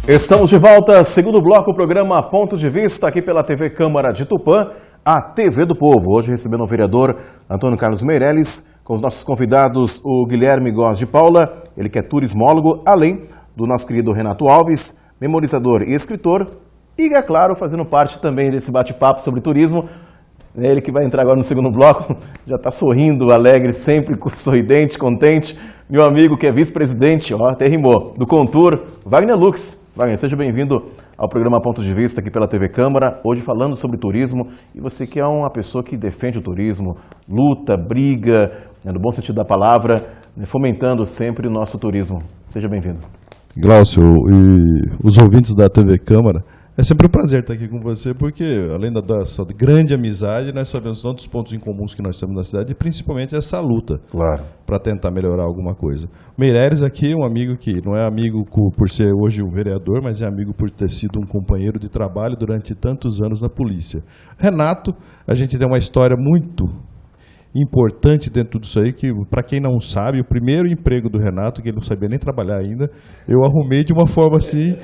Estamos de volta, segundo bloco, o programa Ponto de Vista, aqui pela TV Câmara de Tupã, a TV do Povo. Hoje recebendo o vereador Antônio Carlos Meirelles, com os nossos convidados o Guilherme Góes de Paula, ele que é turismólogo, além do nosso querido Renato Alves, memorizador e escritor, e é claro, fazendo parte também desse bate-papo sobre turismo, ele que vai entrar agora no segundo bloco, já está sorrindo, alegre, sempre sorridente, contente, meu amigo que é vice-presidente, ó, até rimou, do Contour, Wagner Lux. Wagner, seja bem-vindo ao programa Ponto de Vista aqui pela TV Câmara, hoje falando sobre turismo, e você que é uma pessoa que defende o turismo, luta, briga, no bom sentido da palavra, fomentando sempre o nosso turismo. Seja bem-vindo. Glaucio e os ouvintes da TV Câmara, é sempre um prazer estar aqui com você, porque além da grande amizade, nós sabemos tantos pontos em comuns que nós temos na cidade, e principalmente essa luta para tentar melhorar alguma coisa. Meirelles aqui, um amigo que não é amigo por ser hoje um vereador, mas é amigo por ter sido um companheiro de trabalho durante tantos anos na polícia. Renato, a gente tem uma história muito importante dentro disso aí, que para quem não sabe, o primeiro emprego do Renato, que ele não sabia nem trabalhar ainda, eu arrumei de uma forma assim...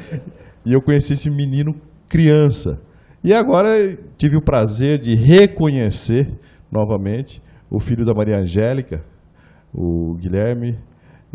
E eu conheci esse menino criança. E agora tive o prazer de reconhecer novamente o filho da Maria Angélica, o Guilherme,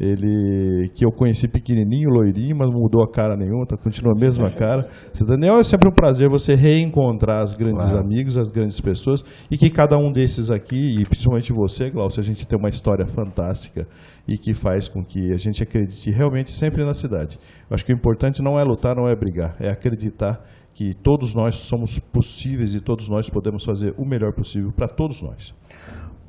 ele que eu conheci pequenininho, loirinho, mas não mudou a cara nenhuma, continua a mesma cara. É sempre um prazer você reencontrar os grandes amigos, as grandes pessoas, e que cada um desses aqui, e principalmente você, Glaucio, a gente tem uma história fantástica e que faz com que a gente acredite realmente sempre na cidade. Eu acho que o importante não é lutar, não é brigar, é acreditar que todos nós somos possíveis e todos nós podemos fazer o melhor possível para todos nós.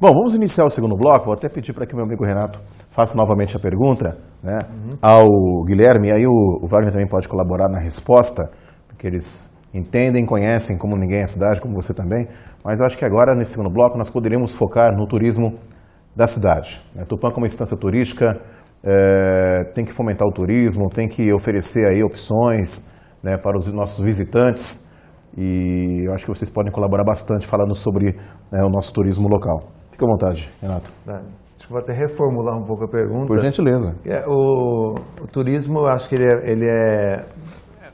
Bom, vamos iniciar o segundo bloco. Vou até pedir para que meu amigo Renato faça novamente a pergunta, né, ao Guilherme, e aí o Wagner também pode colaborar na resposta, porque eles entendem, conhecem como ninguém a cidade, como você também, mas eu acho que agora, nesse segundo bloco, nós poderíamos focar no turismo da cidade. Tupã, como instância turística, tem que fomentar o turismo, tem que oferecer aí opções, né, para os nossos visitantes, e eu acho que vocês podem colaborar bastante falando sobre o nosso turismo local. Fique à vontade, Renato. Acho que vou até reformular um pouco a pergunta. Por gentileza. O turismo, eu acho que ele é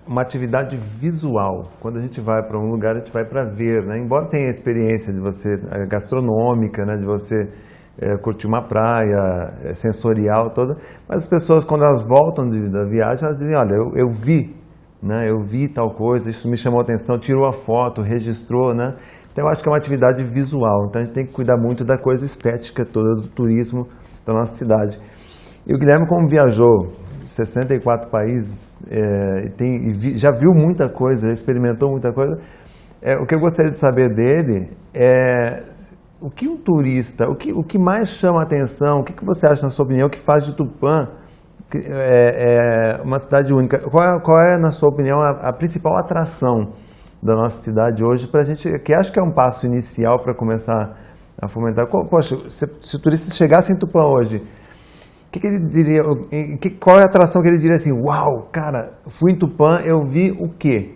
uma atividade visual. Quando a gente vai para um lugar, a gente vai para ver, né? Embora tenha a experiência de você gastronômica, né? De você curtir uma praia, sensorial toda, mas as pessoas, quando elas voltam da viagem, elas dizem, olha, eu vi, né? Eu vi tal coisa, isso me chamou a atenção, tirou a foto, registrou, né? Então eu acho que é uma atividade visual, então a gente tem que cuidar muito da coisa estética toda do turismo da nossa cidade. E o Guilherme, como viajou 64 países, já viu muita coisa, experimentou muita coisa, o que eu gostaria de saber dele é o que um turista, o que mais chama a atenção, o que você acha, na sua opinião, que faz de Tupã uma cidade única? Qual é, na sua opinião, a principal atração da nossa cidade hoje, para a gente, que acho que é um passo inicial para começar a fomentar? Poxa, se o turista chegasse em Tupã hoje, o que ele diria? Qual é a atração que ele diria assim? Uau, cara, fui em Tupã, eu vi o quê?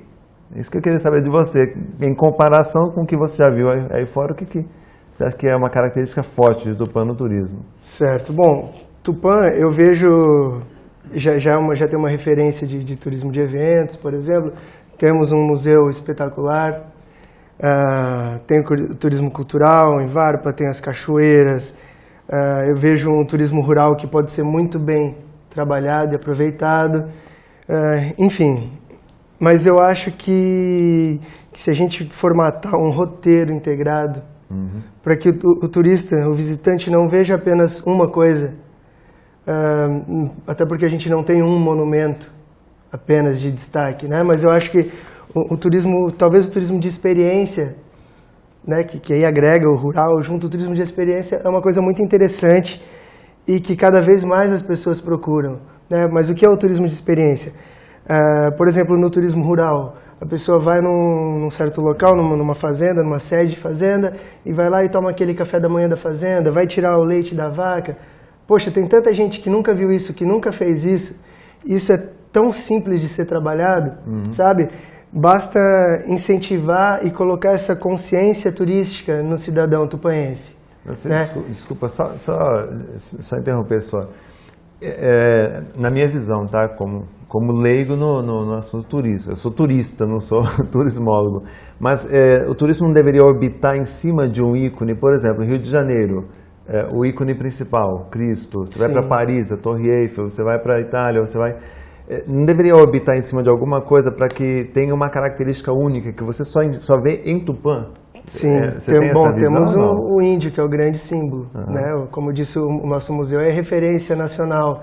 Isso que eu queria saber de você, em comparação com o que você já viu aí fora, o que você acha que é uma característica forte de Tupã no turismo? Certo. Bom, Tupã, eu vejo, já tem uma referência de turismo de eventos, por exemplo. Temos um museu espetacular, tem o turismo cultural em Varpa, tem as cachoeiras, eu vejo um turismo rural que pode ser muito bem trabalhado e aproveitado, enfim. Mas eu acho que se a gente formatar um roteiro integrado, para que o turista, o visitante não veja apenas uma coisa, até porque a gente não tem um monumento apenas de destaque, né? Mas eu acho que o turismo, talvez o turismo de experiência, né, que aí agrega o rural junto, o turismo de experiência é uma coisa muito interessante e que cada vez mais as pessoas procuram, né? Mas o que é o turismo de experiência? Por exemplo, no turismo rural, a pessoa vai num certo local, numa fazenda, numa sede de fazenda, e vai lá e toma aquele café da manhã da fazenda, vai tirar o leite da vaca. Poxa, tem tanta gente que nunca viu isso, que nunca fez isso. Isso é tão simples de ser trabalhado, sabe? Basta incentivar e colocar essa consciência turística no cidadão tupanense. Desculpa, só interromper só. Na minha visão, tá? Como leigo no assunto turismo. Eu sou turista, não sou turismólogo. Mas o turismo não deveria orbitar em cima de um ícone. Por exemplo, Rio de Janeiro, o ícone principal, Cristo. Você vai para Paris, a Torre Eiffel. Você vai para a Itália, você vai... Não deveria orbitar em cima de alguma coisa para que tenha uma característica única que você só vê em Tupã? Sim, você tem essa visão, temos o índio, que é o grande símbolo. Né? Como disse, o nosso museu é referência nacional.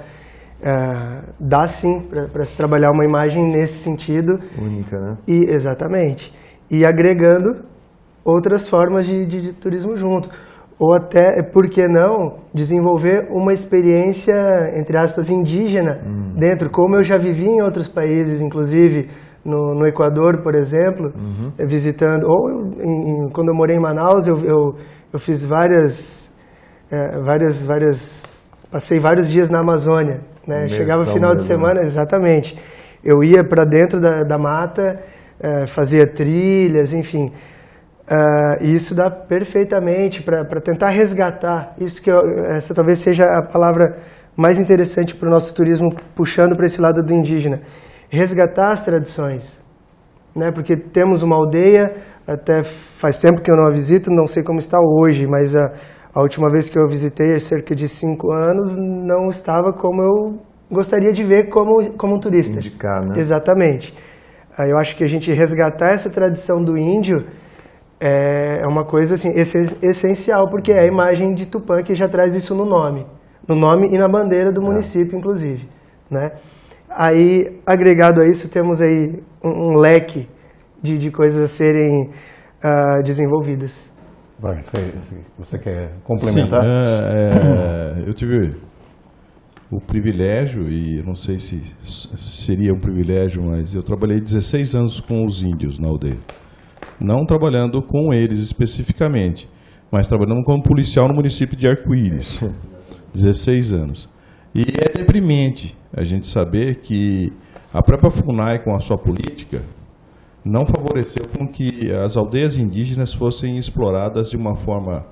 Dá sim para se trabalhar uma imagem nesse sentido. Única, né? Exatamente. E agregando outras formas de turismo junto. Ou até, por que não, desenvolver uma experiência, entre aspas, indígena dentro, como eu já vivi em outros países, inclusive no Equador, por exemplo, visitando, ou quando eu morei em Manaus, eu fiz passei vários dias na Amazônia, né? Chegava no final de semana, exatamente, eu ia para dentro da mata, fazia trilhas, enfim, e isso dá perfeitamente para tentar resgatar, isso que essa talvez seja a palavra mais interessante para o nosso turismo, puxando para esse lado do indígena. Resgatar as tradições, né? Porque temos uma aldeia, até faz tempo que eu não a visito, não sei como está hoje, mas a última vez que eu visitei, há cerca de 5 anos, não estava como eu gostaria de ver como um turista. Indicar, né? Exatamente. Aí eu acho que a gente resgatar essa tradição do índio é uma coisa assim, essencial, porque é a imagem de Tupã que já traz isso no nome e na bandeira do município, inclusive, né? Aí, agregado a isso, temos aí um leque de coisas a serem desenvolvidas. Vai, você quer complementar? Sim, eu tive o privilégio, e não sei se seria um privilégio, mas eu trabalhei 16 anos com os índios na aldeia. Não trabalhando com eles especificamente, mas trabalhando como policial no município de Arco-Íris. 16 anos. E é deprimente a gente saber que a própria FUNAI, com a sua política, não favoreceu com que as aldeias indígenas fossem exploradas de uma forma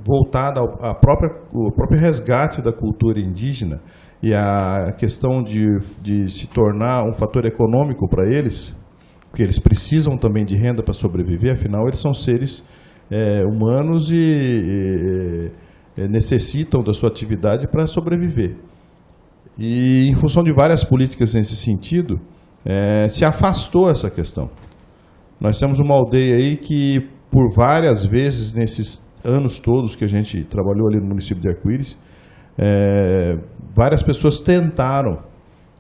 voltada ao próprio resgate da cultura indígena e a questão de se tornar um fator econômico para eles, porque eles precisam também de renda para sobreviver, afinal eles são seres humanos e necessitam da sua atividade para sobreviver. E, em função de várias políticas nesse sentido, se afastou essa questão. Nós temos uma aldeia aí que, por várias vezes, nesses anos todos que a gente trabalhou ali no município de Arco-Íris, várias pessoas tentaram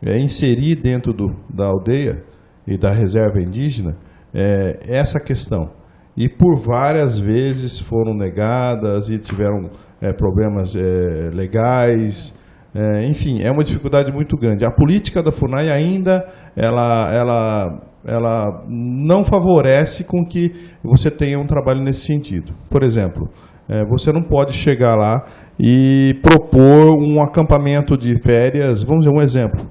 inserir dentro da aldeia e da reserva indígena essa questão. E por várias vezes foram negadas e tiveram problemas legais. Enfim, é uma dificuldade muito grande. A política da FUNAI ainda ela não favorece com que você tenha um trabalho nesse sentido. Por exemplo, você não pode chegar lá e propor um acampamento de férias. Vamos dizer um exemplo.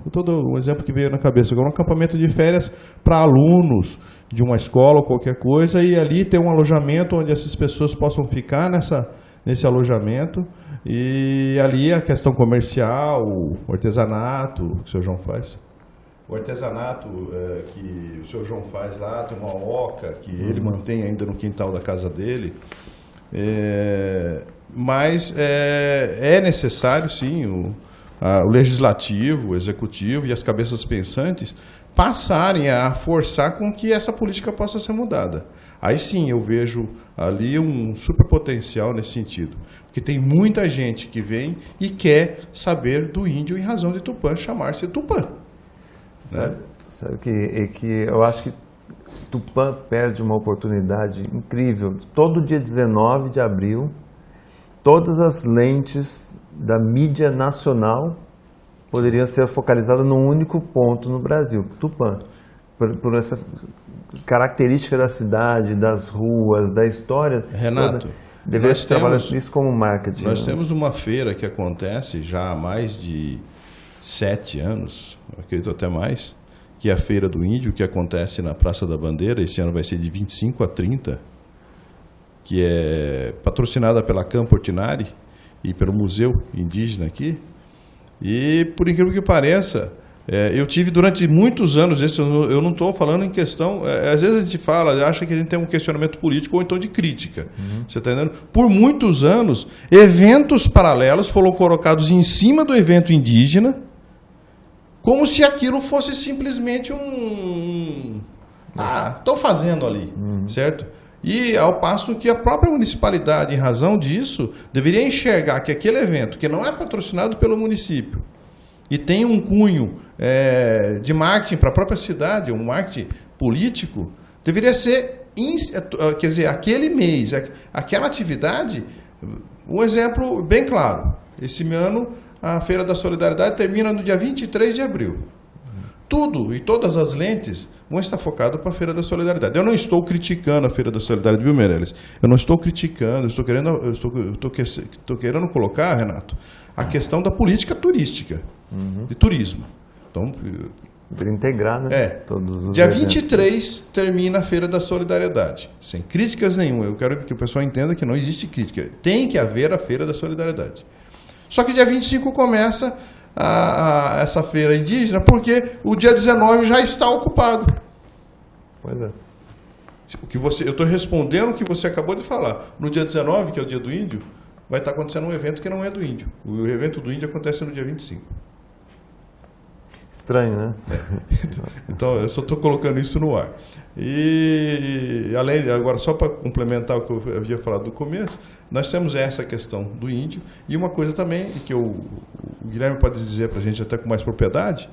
Um exemplo que veio na cabeça agora, um acampamento de férias para alunos de uma escola ou qualquer coisa, e ali ter um alojamento onde essas pessoas possam ficar nesse alojamento, e ali a questão comercial, o artesanato que o Sr. João faz. O artesanato que o Sr. João faz lá, tem uma oca que ele mantém ainda no quintal da casa dele. Mas é necessário, sim, o legislativo, o executivo e as cabeças pensantes passarem a forçar com que essa política possa ser mudada. Aí sim eu vejo ali um super potencial nesse sentido. Porque tem muita gente que vem e quer saber do índio em razão de Tupã chamar-se Tupã. Sabe que eu acho que Tupã perde uma oportunidade incrível. Todo dia 19 de abril, todas as lentes da mídia nacional poderiam ser focalizadas num único ponto no Brasil, Tupã. Por essa característica da cidade, das ruas, da história. Renato, deveria trabalhar isso como marketing. Nós temos uma feira que acontece já há mais de 7 anos, eu acredito até mais, que é a Feira do Índio, que acontece na Praça da Bandeira. Esse ano vai ser de 25 a 30, que é patrocinada pela Campo Ortinari e pelo Museu Indígena aqui. E, por incrível que pareça, eu tive durante muitos anos, eu não estou falando em questão, às vezes a gente fala, acha que a gente tem um questionamento político ou então de crítica. Você está entendendo? Por muitos anos, eventos paralelos foram colocados em cima do evento indígena, como se aquilo fosse simplesmente estão fazendo ali, certo? E ao passo que a própria municipalidade, em razão disso, deveria enxergar que aquele evento, que não é patrocinado pelo município, e tem um cunho de marketing para a própria cidade, um marketing político, deveria ser, quer dizer, aquele mês, aquela atividade, um exemplo bem claro. Esse ano, a Feira da Solidariedade termina no dia 23 de abril. Tudo e todas as lentes vão estar focadas para a Feira da Solidariedade. Eu não estou criticando a Feira da Solidariedade, viu, Meirelles? Eu não estou criticando, estou querendo colocar, Renato, a questão da política turística, de turismo. Então, para integrar, né? Todos os dia eventos. 23 termina a Feira da Solidariedade, sem críticas nenhuma. Eu quero que o pessoal entenda que não existe crítica. Tem que haver a Feira da Solidariedade. Só que dia 25 começa essa feira indígena, porque o dia 19 já está ocupado. Pois é. Eu estou respondendo o que você acabou de falar. No dia 19, que é o dia do índio, vai estar acontecendo um evento que não é do índio. O evento do índio acontece no dia 25. Estranho, né? Então, eu só estou colocando isso no ar. E, agora, só para complementar o que eu havia falado no começo, nós temos essa questão do índio, e uma coisa também, que o Guilherme pode dizer para a gente até com mais propriedade,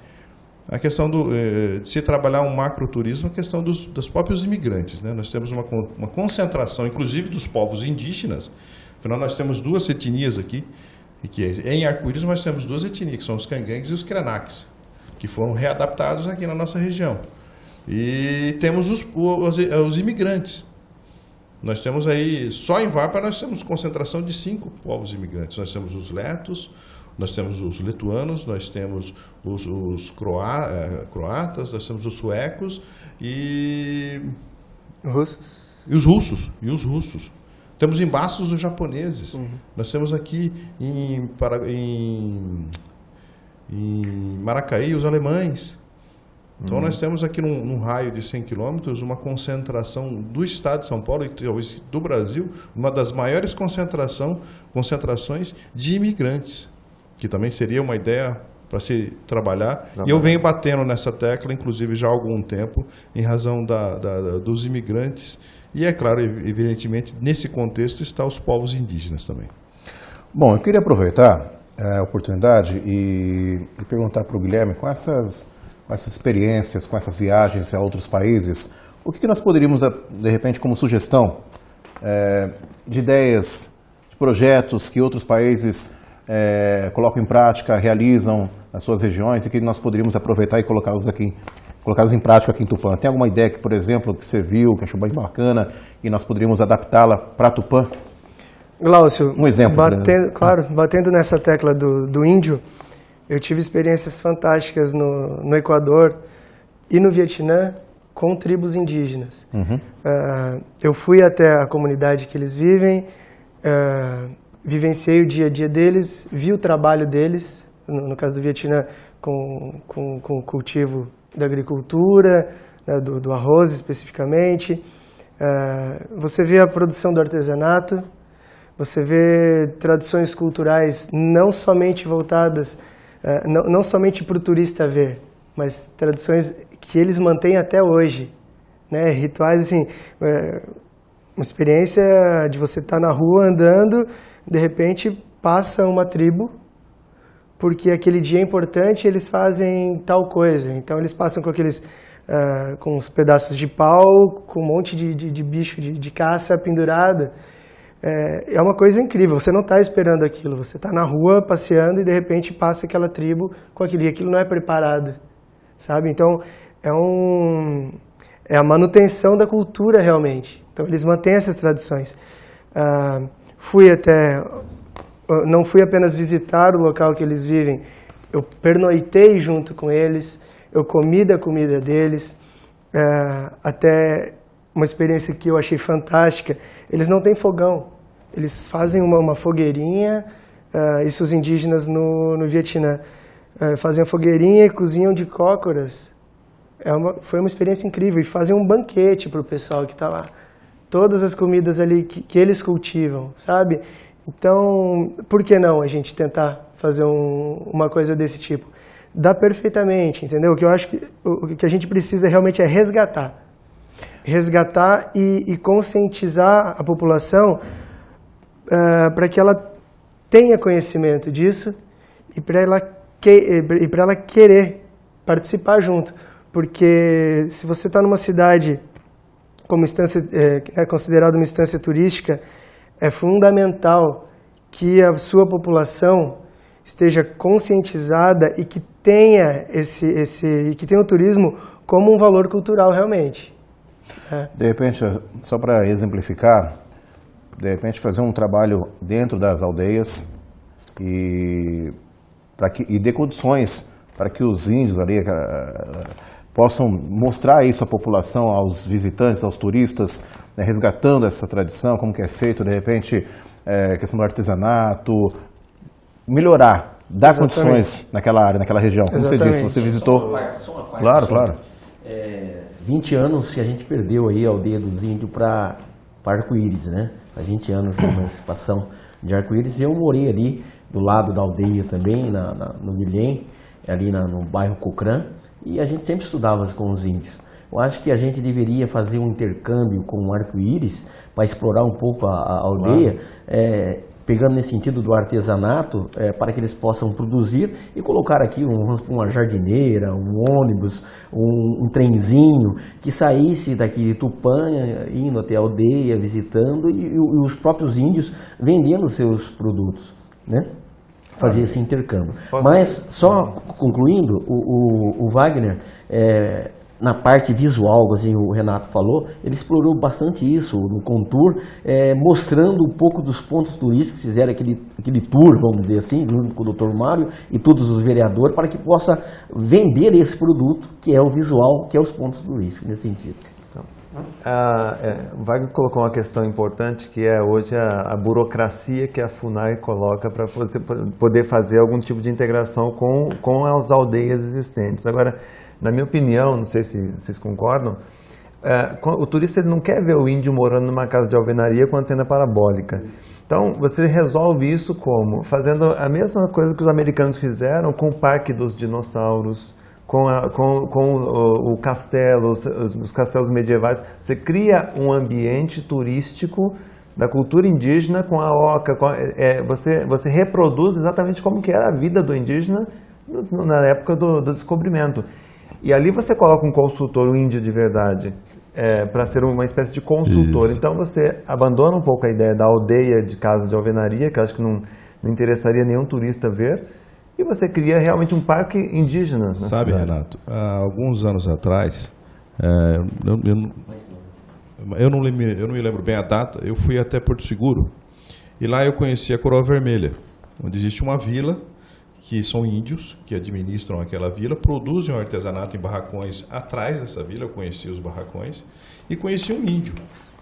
a questão de se trabalhar um macroturismo, a questão dos próprios imigrantes, né? Nós temos uma concentração, inclusive, dos povos indígenas. Afinal, nós temos duas etnias aqui, e que em Arco-Íris nós temos duas etnias, que são os Canguengues e os Krenaques, que foram readaptados aqui na nossa região. E temos os imigrantes. Nós temos aí, só em Varpa, nós temos concentração de 5 povos imigrantes. Nós temos os letos, nós temos os lituanos, nós temos os croatas, nós temos os suecos e os russos. Temos em Bastos os japoneses. Nós temos aqui em Maracaí os alemães. Então nós temos aqui num raio de 100 quilômetros uma concentração do estado de São Paulo e talvez do Brasil, uma das maiores concentrações de imigrantes, que também seria uma ideia para se trabalhar. E eu venho batendo nessa tecla, inclusive já há algum tempo, em razão dos imigrantes. E é claro, evidentemente, nesse contexto está os povos indígenas também. Bom, eu queria aproveitar a oportunidade e perguntar para o Guilherme, com essas experiências, com essas viagens a outros países, o que nós poderíamos, de repente, como sugestão de ideias, de projetos que outros países colocam em prática, realizam nas suas regiões e que nós poderíamos aproveitar e colocá-los em prática aqui em Tupã? Tem alguma ideia que, por exemplo, que você viu, que achou bem bacana e nós poderíamos adaptá-la para Tupã? Glaucio, um exemplo, batendo nessa tecla do índio, eu tive experiências fantásticas no Equador e no Vietnã com tribos indígenas. Eu fui até a comunidade que eles vivem, vivenciei o dia a dia deles, vi o trabalho deles, no caso do Vietnã, com o cultivo da agricultura, né, do arroz especificamente. Você vê a produção do artesanato, você vê tradições culturais não somente voltadas, não somente para o turista ver, mas tradições que eles mantêm até hoje, né? Rituais assim, uma experiência de você estar na rua andando, de repente passa uma tribo, porque aquele dia é importante, eles fazem tal coisa. Então eles passam com com uns pedaços de pau, com um monte de bicho de caça pendurado. É uma coisa incrível, você não está esperando aquilo, você está na rua passeando e de repente passa aquela tribo com aquilo, e aquilo não é preparado, sabe? Então é a manutenção da cultura realmente, então eles mantêm essas tradições. Não fui apenas visitar o local que eles vivem, eu pernoitei junto com eles, eu comi da comida deles, até uma experiência que eu achei fantástica, eles não têm fogão. Eles fazem uma fogueirinha isso os indígenas no Vietnã. Faziam fogueirinha e cozinham de cócoras. Foi uma experiência incrível. E fazem um banquete para o pessoal que está lá. Todas as comidas ali que eles cultivam, sabe? Então, por que não a gente tentar fazer uma coisa desse tipo? Dá perfeitamente, entendeu? O que eu acho que o que a gente precisa realmente é resgatar. Resgatar e conscientizar a população para que ela tenha conhecimento disso e para ela querer participar junto. Porque se você está numa cidade como é considerada uma instância turística, é fundamental que a sua população esteja conscientizada e que tenha que tenha o turismo como um valor cultural realmente. De repente, só para exemplificar, de repente fazer um trabalho dentro das aldeias e dê condições para que os índios ali possam mostrar isso à população, aos visitantes, aos turistas, né, resgatando essa tradição, como que é feito, de repente, questão do artesanato, melhorar, dar Exatamente. Condições naquela área, naquela região. Como Exatamente. você disse, você visitou... Só uma parte. Claro, claro. 20 anos que a gente perdeu aí a aldeia dos índios para Arco-Íris, né? Há 20 anos de emancipação de Arco-Íris. Eu morei ali do lado da aldeia também, no Guilhem, ali no bairro Cocrã, e a gente sempre estudava com os índios. Eu acho que a gente deveria fazer um intercâmbio com o Arco-Íris para explorar um pouco a aldeia, pegando nesse sentido do artesanato, para que eles possam produzir e colocar aqui uma jardineira, um ônibus, um trenzinho que saísse daqui de Tupã, indo até a aldeia, visitando, e os próprios índios vendendo seus produtos, né? Fazer esse intercâmbio. Mas, só concluindo, o Wagner, na parte visual, assim, o Renato falou, ele explorou bastante isso no Contour, mostrando um pouco dos pontos turísticos, fizeram aquele tour, vamos dizer assim, junto com o Dr. Mário e todos os vereadores, para que possa vender esse produto, que é o visual, que é os pontos turísticos, nesse sentido. O Wagner colocou uma questão importante, que é hoje a burocracia que a FUNAI coloca para poder fazer algum tipo de integração com as aldeias existentes. Agora, na minha opinião, não sei se vocês concordam, o turista ele não quer ver o índio morando numa casa de alvenaria com antena parabólica. Então, você resolve isso como? Fazendo a mesma coisa que os americanos fizeram com o Parque dos Dinossauros, com o castelo, os castelos medievais. Você cria um ambiente turístico da cultura indígena com a oca. Você reproduz exatamente como que era a vida do indígena na época do descobrimento. E ali você coloca um consultor, um índio de verdade, para ser uma espécie de consultor. Isso. Então você abandona um pouco a ideia da aldeia de casa de alvenaria, que eu acho que não interessaria nenhum turista ver, e você cria realmente um parque indígena na Sabe, cidade. Renato, há alguns anos atrás, eu não me lembro bem a data, eu fui até Porto Seguro, e lá eu conheci a Coroa Vermelha, onde existe uma vila, que são índios que administram aquela vila, produzem o artesanato em barracões atrás dessa vila. Eu conheci os barracões e conheci um índio,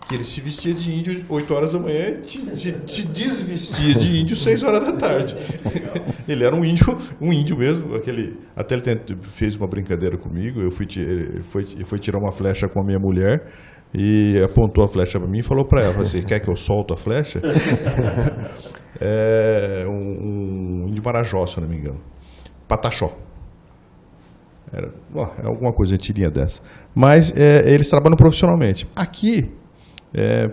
que ele se vestia de índio 8 horas da manhã e se desvestia de índio 6 horas da tarde. Ele era um índio mesmo. Até ele fez uma brincadeira comigo, ele foi tirar uma flecha com a minha mulher e apontou a flecha para mim e falou para ela: "Você quer que eu solte a flecha?" Um índio Marajó, se eu não me engano. Pataxó. É alguma coisa, tirinha dessa. Mas eles trabalham profissionalmente. Aqui,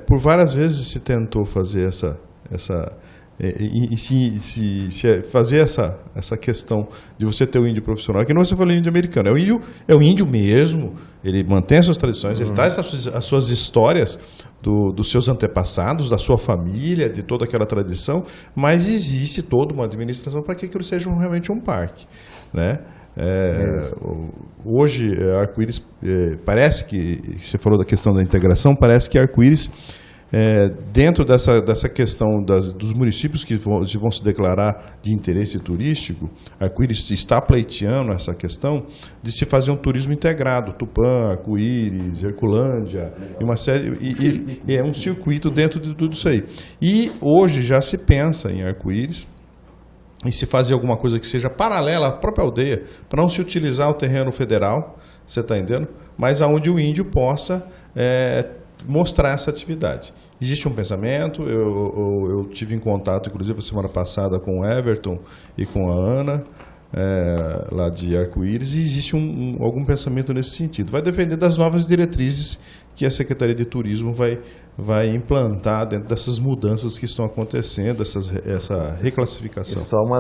por várias vezes se tentou fazer fazer essa questão de você ter um índio profissional. Aqui não você falou índio americano, é o índio mesmo, ele mantém as suas tradições, ele traz as suas histórias dos seus antepassados, da sua família, de toda aquela tradição, mas existe toda uma administração para que aquilo seja realmente um parque, né? Hoje, Arco-Íris, parece que, você falou da questão da integração, parece que Arco-Íris, dentro dessa questão dos municípios que vão se declarar de interesse turístico, Arco-Íris está pleiteando essa questão de se fazer um turismo integrado, Tupã, Arco-Íris, Herculândia, e uma série, e é um circuito dentro de tudo isso aí. E hoje já se pensa em Arco-Íris e se fazer alguma coisa que seja paralela à própria aldeia, para não se utilizar o terreno federal, você está entendendo? Mas aonde o índio possa mostrar essa atividade. Existe um pensamento, eu tive em contato, inclusive, a semana passada com o Everton e com a Ana, lá de Arco-Íris, e existe algum pensamento nesse sentido. Vai depender das novas diretrizes que a Secretaria de Turismo vai implantar dentro dessas mudanças que estão acontecendo, essa reclassificação. E só uma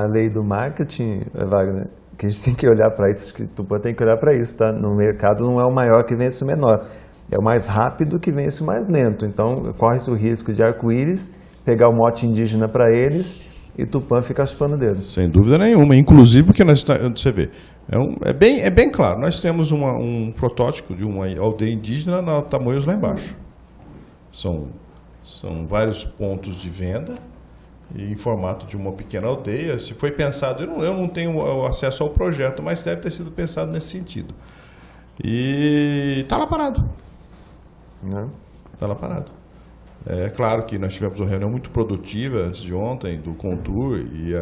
lei do marketing, Wagner, que a gente tem que olhar para isso, acho que o Tupã tem que olhar para isso, tá? No mercado não é o maior que vence o menor, é o mais rápido que vence o mais lento. Então corre-se o risco de Arco-Íris pegar o mote indígena para eles e Tupã ficar chupando o dedo. Sem dúvida nenhuma, inclusive porque você vê, é bem claro, nós temos um protótipo de uma aldeia indígena na Tamoios lá embaixo. São vários pontos de venda e em formato de uma pequena aldeia. Se foi pensado, eu não tenho acesso ao projeto, mas deve ter sido pensado nesse sentido. E está lá parado. Está lá parado. É claro que nós tivemos uma reunião muito produtiva antes de ontem, do Contur, e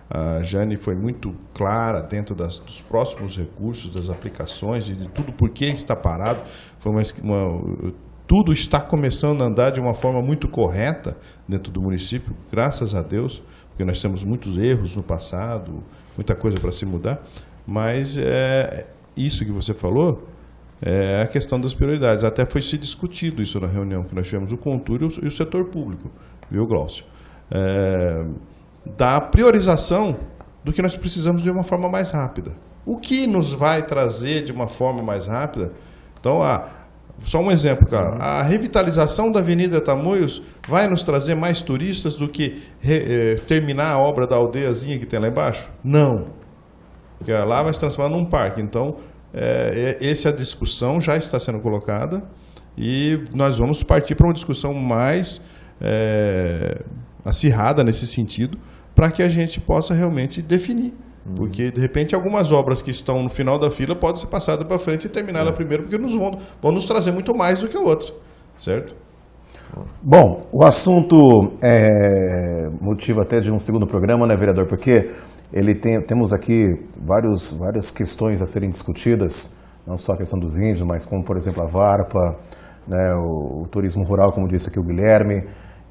a Jane foi muito clara dentro dos próximos recursos, das aplicações e de tudo por que está parado. Tudo está começando a andar de uma forma muito correta dentro do município, graças a Deus, porque nós temos muitos erros no passado, muita coisa para se mudar, mas isso que você falou é a questão das prioridades. Até foi se discutido isso na reunião que nós tivemos, o Contur e o setor público, viu, Glaucio? Da priorização do que nós precisamos de uma forma mais rápida. O que nos vai trazer de uma forma mais rápida? Então, só um exemplo, cara. A revitalização da Avenida Tamoios vai nos trazer mais turistas do que terminar a obra da aldeiazinha que tem lá embaixo? Não. Porque lá vai se transformar num parque. Então, essa discussão já está sendo colocada e nós vamos partir para uma discussão mais acirrada nesse sentido, para que a gente possa realmente definir. Porque, de repente, algumas obras que estão no final da fila podem ser passadas para frente e terminar lá primeiro, porque vão nos trazer muito mais do que a outra, certo? Bom, o assunto é motivo até de um segundo programa, né, vereador? Porque temos aqui várias questões a serem discutidas, não só a questão dos índios, mas como, por exemplo, a Varpa, né, o turismo rural, como disse aqui o Guilherme,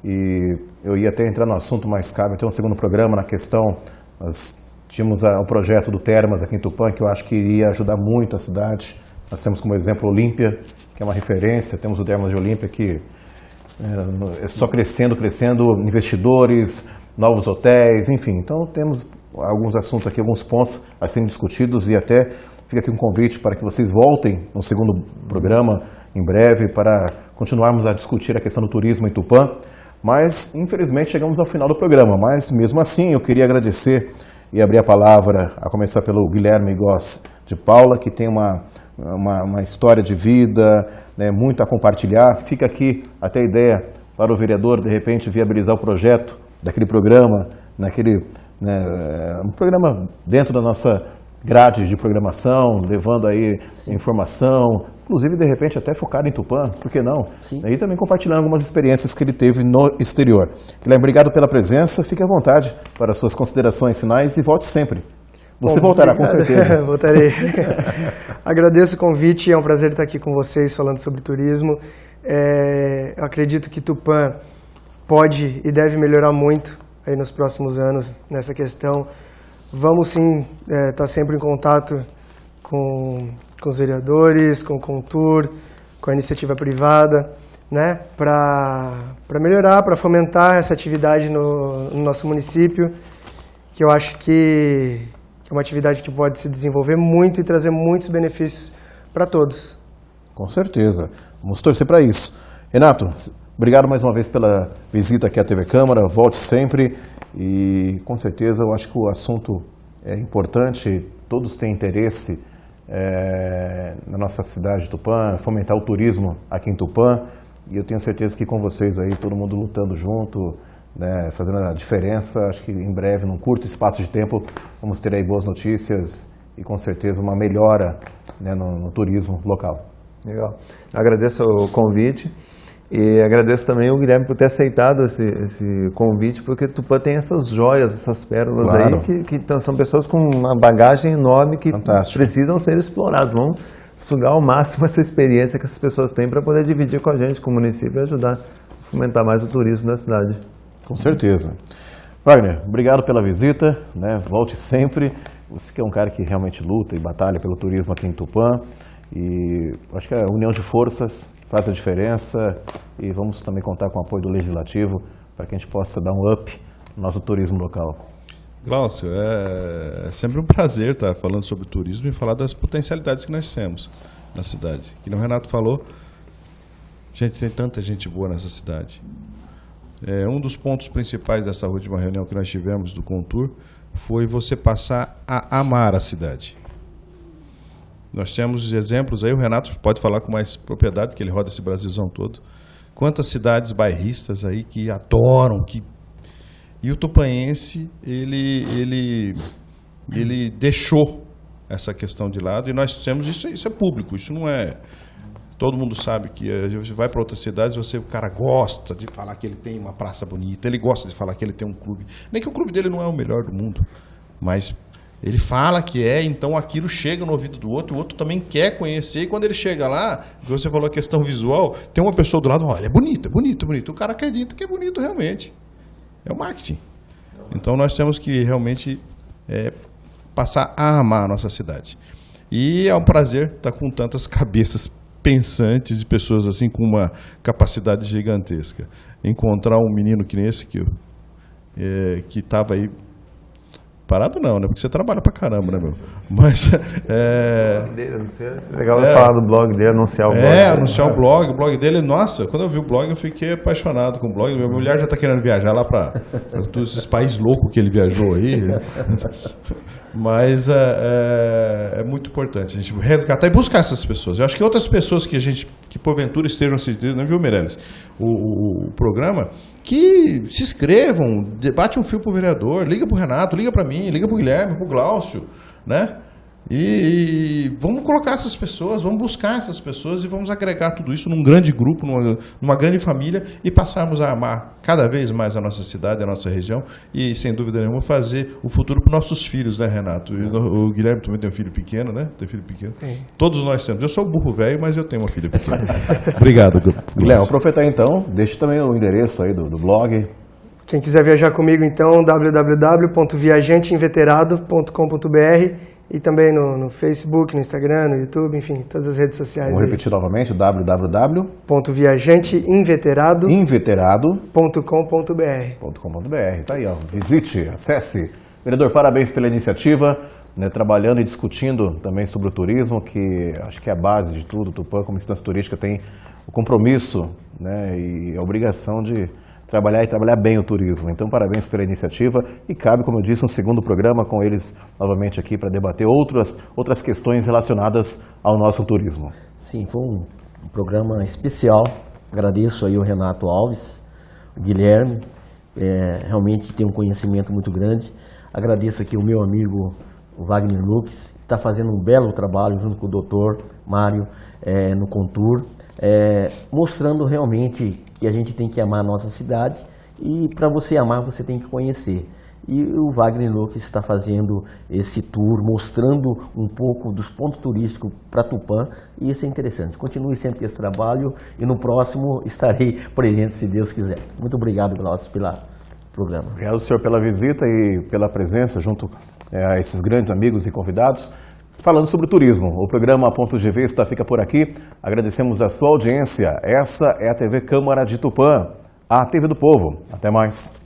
e eu ia até entrar no assunto, mas cabe até um segundo programa na questão. Nós tínhamos o projeto do Termas aqui em Tupã, que eu acho que iria ajudar muito a cidade. Nós temos como exemplo Olímpia, que é uma referência. Temos o Termas de Olímpia, que é só crescendo, investidores, novos hotéis, enfim. Então temos alguns assuntos aqui, alguns pontos a serem discutidos, e até fica aqui um convite para que vocês voltem no segundo programa, em breve, para continuarmos a discutir a questão do turismo em Tupã. Mas, infelizmente, chegamos ao final do programa. Mas, mesmo assim, eu queria agradecer e abrir a palavra, a começar pelo Guilherme Góes de Paula, que tem uma história de vida, né, muito a compartilhar. Fica aqui até a ideia para o vereador, de repente, viabilizar o projeto daquele programa, um programa dentro da nossa grade de programação, levando aí informação, inclusive, de repente, até focado em Tupã, por que não? Sim. E também compartilhando algumas experiências que ele teve no exterior. Guilherme, obrigado pela presença, fique à vontade para as suas considerações finais e volte sempre. Você voltará, com certeza. Voltarei. Agradeço o convite, é um prazer estar aqui com vocês falando sobre turismo. Eu acredito que Tupã pode e deve melhorar muito aí nos próximos anos nessa questão. Vamos sim estar sempre em contato com os vereadores, com o Contur, com a iniciativa privada, né, para melhorar, para fomentar essa atividade no nosso município, que eu acho que é uma atividade que pode se desenvolver muito e trazer muitos benefícios para todos. Com certeza. Vamos torcer para isso. Renato, obrigado mais uma vez pela visita aqui à TV Câmara. Volte sempre e, com certeza, eu acho que o assunto é importante. Todos têm interesse na nossa cidade de Tupã, fomentar o turismo aqui em Tupã. E eu tenho certeza que com vocês aí, todo mundo lutando junto, né, fazendo a diferença, acho que em breve, num curto espaço de tempo, vamos ter aí boas notícias e com certeza uma melhora, né, no turismo local. Legal. Agradeço o convite E agradeço também o Guilherme por ter aceitado esse convite, porque Tupã tem essas joias, essas pérolas Claro. aí, que são pessoas com uma bagagem enorme que Fantástico. precisam ser exploradas. Vamos sugar ao máximo essa experiência que essas pessoas têm para poder dividir com a gente, com o município, e ajudar a fomentar mais o turismo da cidade. Com certeza. Wagner, obrigado pela visita, né? Volte sempre. Você que é um cara que realmente luta e batalha pelo turismo aqui em Tupã. E acho que a união de forças faz a diferença e vamos também contar com o apoio do Legislativo para que a gente possa dar um up no nosso turismo local. Glaucio, é sempre um prazer estar falando sobre turismo e falar das potencialidades que nós temos na cidade. Que o Renato falou, gente, tem tanta gente boa nessa cidade. Um dos pontos principais dessa última reunião que nós tivemos do Contour foi você passar a amar a cidade. Nós temos exemplos aí, o Renato pode falar com mais propriedade, que ele roda esse Brasilzão todo. Quantas cidades bairristas aí que adoram, E o tupanhense, ele deixou essa questão de lado e nós temos, isso é público, isso não é... Todo mundo sabe que a gente vai para outras cidades, o cara gosta de falar que ele tem uma praça bonita, ele gosta de falar que ele tem um clube. Nem que o clube dele não é o melhor do mundo, mas ele fala que então aquilo chega no ouvido do outro, o outro também quer conhecer, e quando ele chega lá, você falou a questão visual, tem uma pessoa do lado, olha, é bonito, o cara acredita que é bonito realmente. É o marketing. Então nós temos que realmente passar a amar a nossa cidade. E é um prazer estar com tantas cabeças pensantes e pessoas assim com uma capacidade gigantesca. Encontrar um menino que nem esse que estava aí parado não, né? Porque você trabalha pra caramba, né, meu? Mas Legal falar do blog dele, anunciar o blog. Anunciar o blog dele. Nossa, quando eu vi o blog eu fiquei apaixonado com o blog. Minha mulher já está querendo viajar lá para todos esses países loucos que ele viajou aí. Mas é muito importante a gente resgatar e buscar essas pessoas. Eu acho que outras pessoas que porventura estejam assistindo, não viu, Meirelles? O programa, que se inscrevam, bate um fio pro vereador, liga pro Renato, liga para mim, liga pro Guilherme, pro Glaucio, né? E vamos colocar essas pessoas, vamos buscar essas pessoas e vamos agregar tudo isso num grande grupo, numa grande família e passarmos a amar cada vez mais a nossa cidade, a nossa região e, sem dúvida nenhuma, fazer o futuro para nossos filhos, né, Renato? O Guilherme também tem um filho pequeno, né? Tem filho pequeno. Sim. Todos nós temos. Eu sou burro velho, mas eu tenho uma filha pequena. Obrigado, Guilherme, aproveitar então, deixa também o endereço aí do blog. Quem quiser viajar comigo, então, www.viajanteeinveterado.com.br e também no Facebook, no Instagram, no YouTube, enfim, todas as redes sociais. Vou repetir novamente, www.viajanteinveterado.com.br. Tá aí, ó. Visite, acesse. Vereador, parabéns pela iniciativa, né, trabalhando e discutindo também sobre o turismo, que acho que é a base de tudo. Tupã, como instância turística, tem o compromisso, né, e a obrigação de trabalhar e trabalhar bem o turismo. Então, parabéns pela iniciativa e cabe, como eu disse, um segundo programa com eles novamente aqui para debater outras questões relacionadas ao nosso turismo. Sim, foi um programa especial. Agradeço aí o Renato Alves, o Guilherme, realmente tem um conhecimento muito grande. Agradeço aqui o meu amigo o Wagner Lux, que está fazendo um belo trabalho junto com o doutor Mário no Contour, mostrando realmente que a gente tem que amar a nossa cidade e para você amar você tem que conhecer. E o Wagner Lux está fazendo esse tour, mostrando um pouco dos pontos turísticos para Tupã e isso é interessante. Continue sempre com esse trabalho e no próximo estarei presente se Deus quiser. Muito obrigado, Glaucio, pelo programa. Obrigado, senhor, pela visita e pela presença junto a esses grandes amigos e convidados. Falando sobre o turismo, o programa Pontos de Vista fica por aqui. Agradecemos a sua audiência. Essa é a TV Câmara de Tupã, a TV do Povo. Até mais.